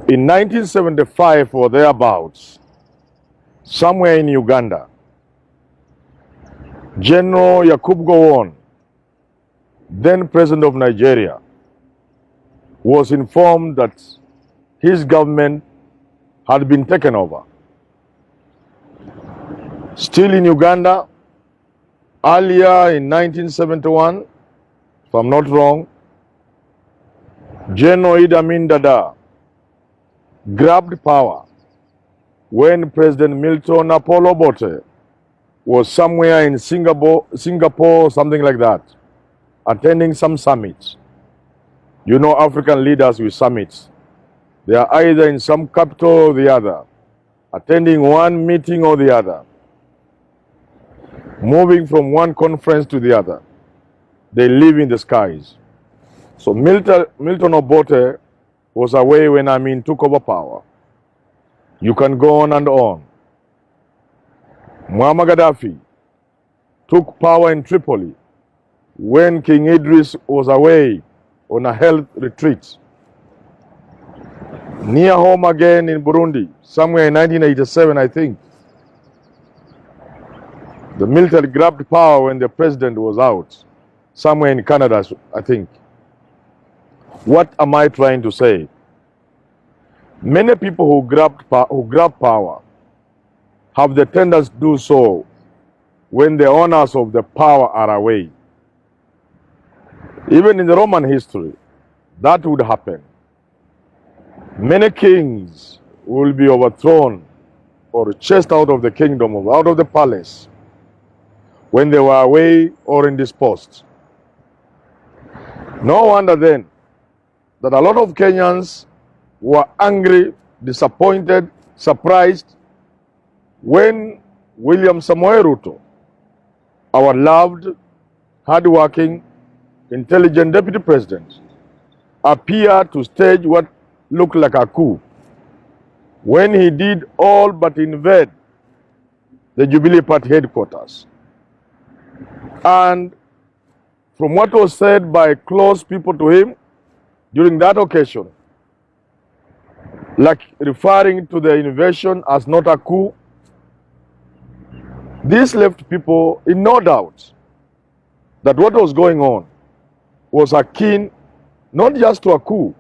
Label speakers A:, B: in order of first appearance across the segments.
A: In 1975 or thereabouts, somewhere in Uganda, General Yakubu Gowon, then President of Nigeria, was informed that his government had been taken over. Still in Uganda, earlier in 1971, if I'm not wrong, General Idi Amin Dada grabbed power when President Milton Apollo Obote was somewhere in Singapore, something like that, attending some summits. You know, African leaders with summits. They are either in some capital or the other, attending one meeting or the other, moving from one conference to the other. They live in the skies. So Milton Obote was away when Amin took over power. You can go on and on. Muammar Gaddafi took power in Tripoli when King Idris was away on a health retreat. Near home again in Burundi, somewhere in 1987, I think. The military grabbed power when the president was out, somewhere in Canada, I think. What am I trying to say? Many people who grab power have the tendency to do so when the owners of the power are away. Even in the Roman history, that would happen. Many kings will be overthrown or chased out of the kingdom, or out of the palace, when they were away or indisposed. No wonder then that a lot of Kenyans were angry, disappointed, surprised when William Samoei Ruto, our loved, hardworking, intelligent deputy president, appeared to stage what looked like a coup when he did all but invade the Jubilee Party headquarters. And from what was said by close people to him during that occasion, like referring to the invasion as not a coup, this left people in no doubt that what was going on was akin not just to a coup,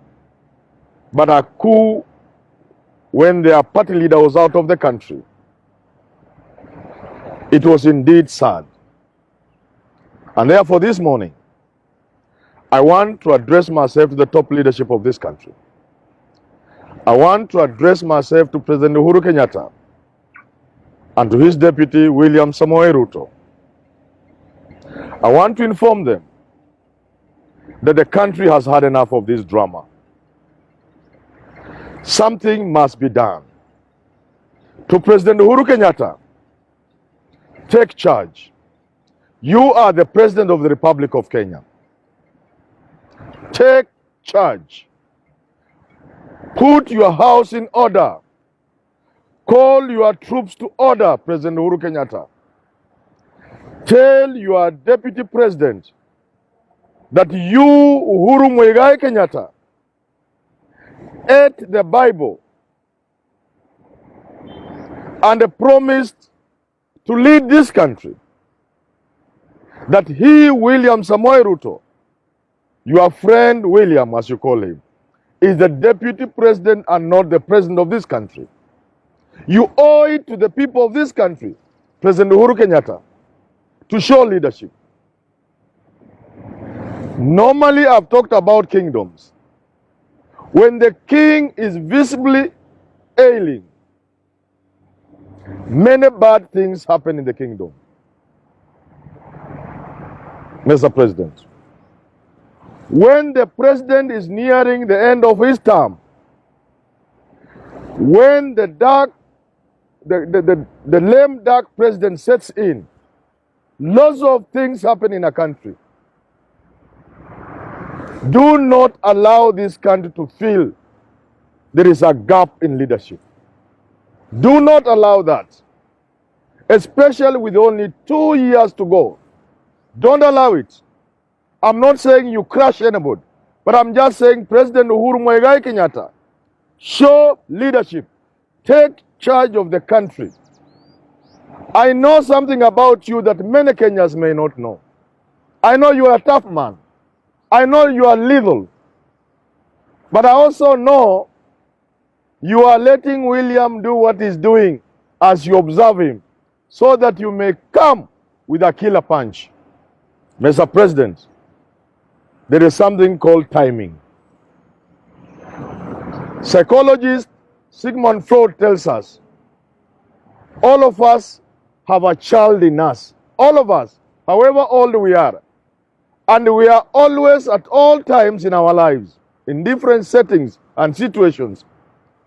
A: but a coup when their party leader was out of the country. It was indeed sad. And therefore this morning, I want to address myself to the top leadership of this country. I want to address myself to President Uhuru Kenyatta and to his deputy, William Samoei Ruto. I want to inform them that the country has had enough of this drama. Something must be done. To President Uhuru Kenyatta, take charge. You are the President of the Republic of Kenya. Take charge. Put your house in order. Call your troops to order, President Uhuru Kenyatta. Tell your deputy president that you, Uhuru Muigai Kenyatta, ate the Bible and promised to lead this country. That he, William Samoei Ruto, your friend William, as you call him, is the deputy president and not the president of this country. You owe it to the people of this country, President Uhuru Kenyatta, to show leadership. Normally, I've talked about kingdoms. When the king is visibly ailing, many bad things happen in the kingdom. Mr. President, when the president is nearing the end of his term, when the lame dark president sets in, lots of things happen in a country. Do not allow this country to feel there is a gap in leadership. Do not allow that, especially with only 2 years to go. Don't allow it. I'm not saying you crush anybody, but I'm just saying President Uhuru Muigai Kenyatta Show leadership. Take charge of the country. I know something about you that many Kenyans may not know. I know you are a tough man. I know you are lethal. But I also know you are letting William do what he's doing as you observe him, so that you may come with a killer punch. Mr. President, there is something called timing. Psychologist Sigmund Freud tells us, all of us have a child in us. All of us, however old we are. And we are always, at all times in our lives, in different settings and situations,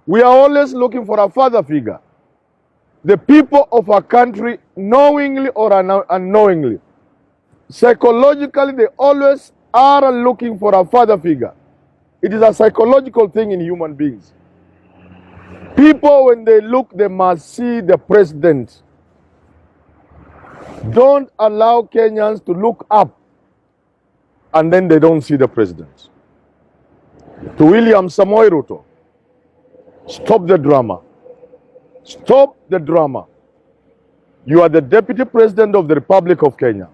A: we are always looking for a father figure. The people of our country, knowingly or unknowingly, psychologically, they always are looking for a father figure. It is a psychological thing in human beings. People, when they look, they must see the president. Don't allow Kenyans to look up and then they don't see the president. To William Samoei Ruto, stop the drama. Stop the drama. You are the Deputy President of the Republic of Kenya.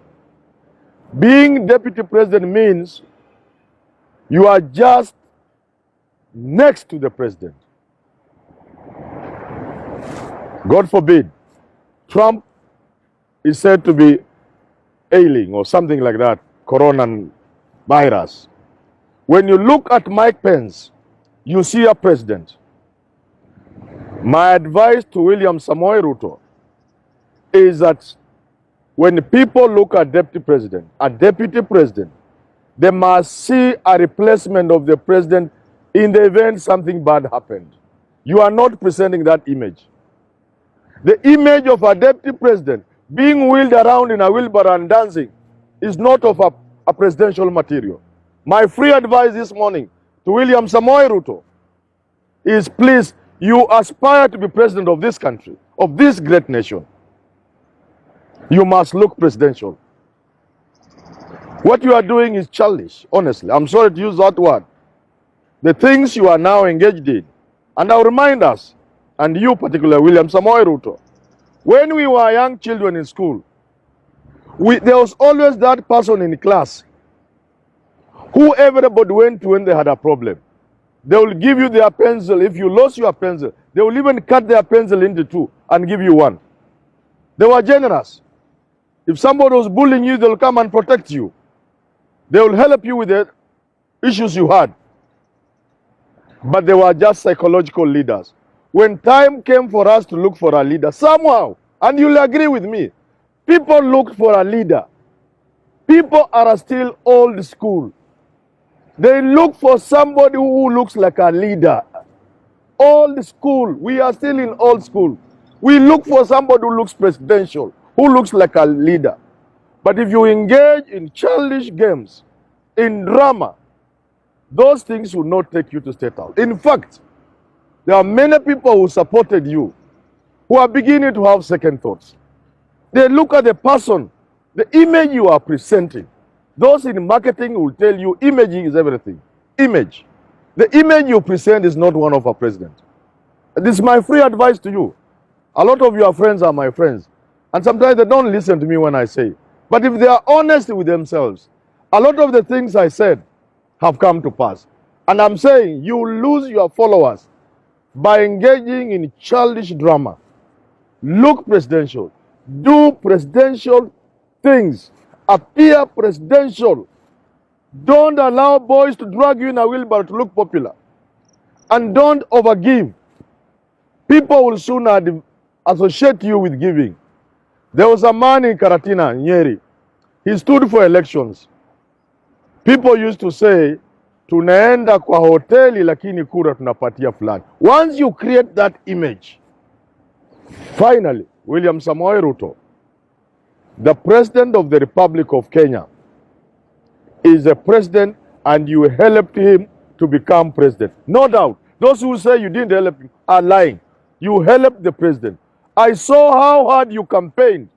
A: Being Deputy President means you are just next to the President. God forbid, Trump is said to be ailing or something like that, coronavirus. When you look at Mike Pence, you see a president. My advice to William Samoei Ruto is that when people look at deputy president, they must see a replacement of the president in the event something bad happened. You are not presenting that image. The image of a deputy president being wheeled around in a wheelbarrow and dancing is not of a presidential material. My free advice this morning to William Samoei Ruto is, please, you aspire to be president of this country, of this great nation. You must look presidential. What you are doing is childish, honestly. I'm sorry to use that word. The things you are now engaged in. And I'll remind us, and you particularly, William Samoei Ruto, when we were young children in school, there was always that person in class who everybody went to when they had a problem. They will give you their pencil. If you lost your pencil, they will even cut their pencil into two and give you one. They were generous. If somebody was bullying you, they'll come and protect you. They will help you with the issues you had. But they were just psychological leaders. When time came for us to look for a leader, somehow, and you'll agree with me, people looked for a leader. People are still old school. They look for somebody who looks like a leader. Old school. We are still in old school. We look for somebody who looks presidential, who looks like a leader. But if you engage in childish games, in drama, those things will not take you to State House. In fact, there are many people who supported you who are beginning to have second thoughts. They look at the person, the image you are presenting. Those in marketing will tell you imaging is everything. Image. The image you present is not one of a president. This is my free advice to you. A lot of your friends are my friends. And sometimes they don't listen to me when I say. But if they are honest with themselves, a lot of the things I said have come to pass. And I'm saying you lose your followers by engaging in childish drama. Look presidential. Do presidential things. Appear presidential. Don't allow boys to drag you in a wheelbarrow to look popular. And don't overgive. People will soon associate you with giving. There was a man in Karatina, Nyeri. He stood for elections. People used to say, tunaenda kwa hoteli lakini kura tunapatia fulani. Once you create that image, finally, William Samoei Ruto, the President of the Republic of Kenya, is a president and you helped him to become president. No doubt. Those who say you didn't help him are lying. You helped the president. I saw how hard you campaigned,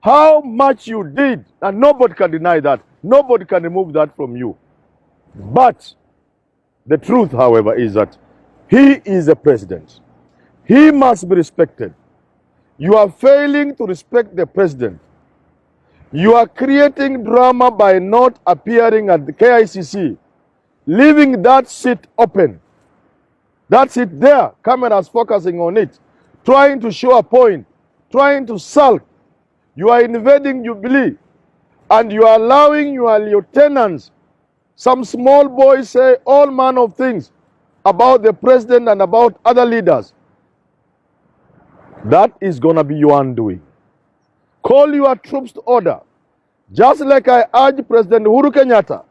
A: how much you did, and nobody can deny that. Nobody can remove that from you. But the truth, however, is that He is the president. He must be respected. You are failing to respect the president. You are creating drama by not appearing at the KICC, leaving that seat open. That seat there, cameras focusing on it, trying to show a point, trying to sulk. You are invading Jubilee, and you are allowing your lieutenants, some small boys, say all manner of things about the president and about other leaders. That is going to be your undoing. Call your troops to order. Just like I urge President Uhuru Kenyatta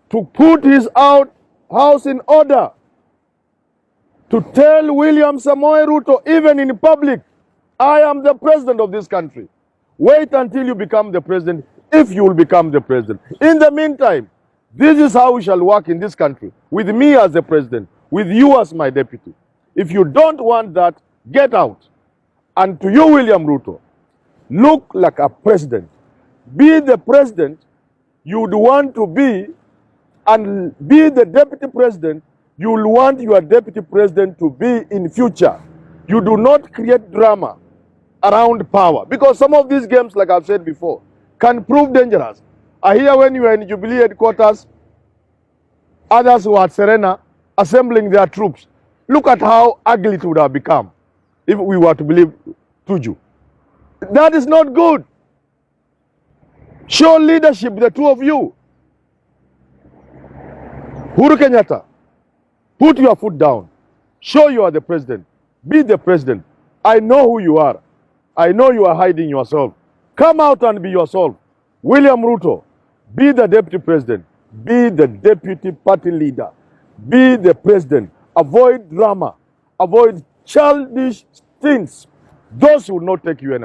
A: to put his house in order, to tell William Samoei Ruto, even in public, I am the president of this country. Wait until you become the president, if you will become the president. In the meantime, this is how we shall work in this country, with me as the president, with you as my deputy. If you don't want that, get out. And to you, William Ruto, look like a president. Be the president you would want to be, and be the deputy president you will want your deputy president to be in future. You do not create drama around power, because some of these games, like I've said before, can prove dangerous. I hear when you are in Jubilee headquarters, others who are at Serena assembling their troops. Look at how ugly it would have become if we were to believe Tuju. That is not good. Show leadership, the two of you. Uhuru Kenyatta, put your foot down. Show you are the president. Be the president. I know who you are. I know you are hiding yourself. Come out and be yourself. William Ruto, be the deputy president. Be the deputy party leader. Be the president. Avoid drama. Avoid childish things. Those will not take you anywhere.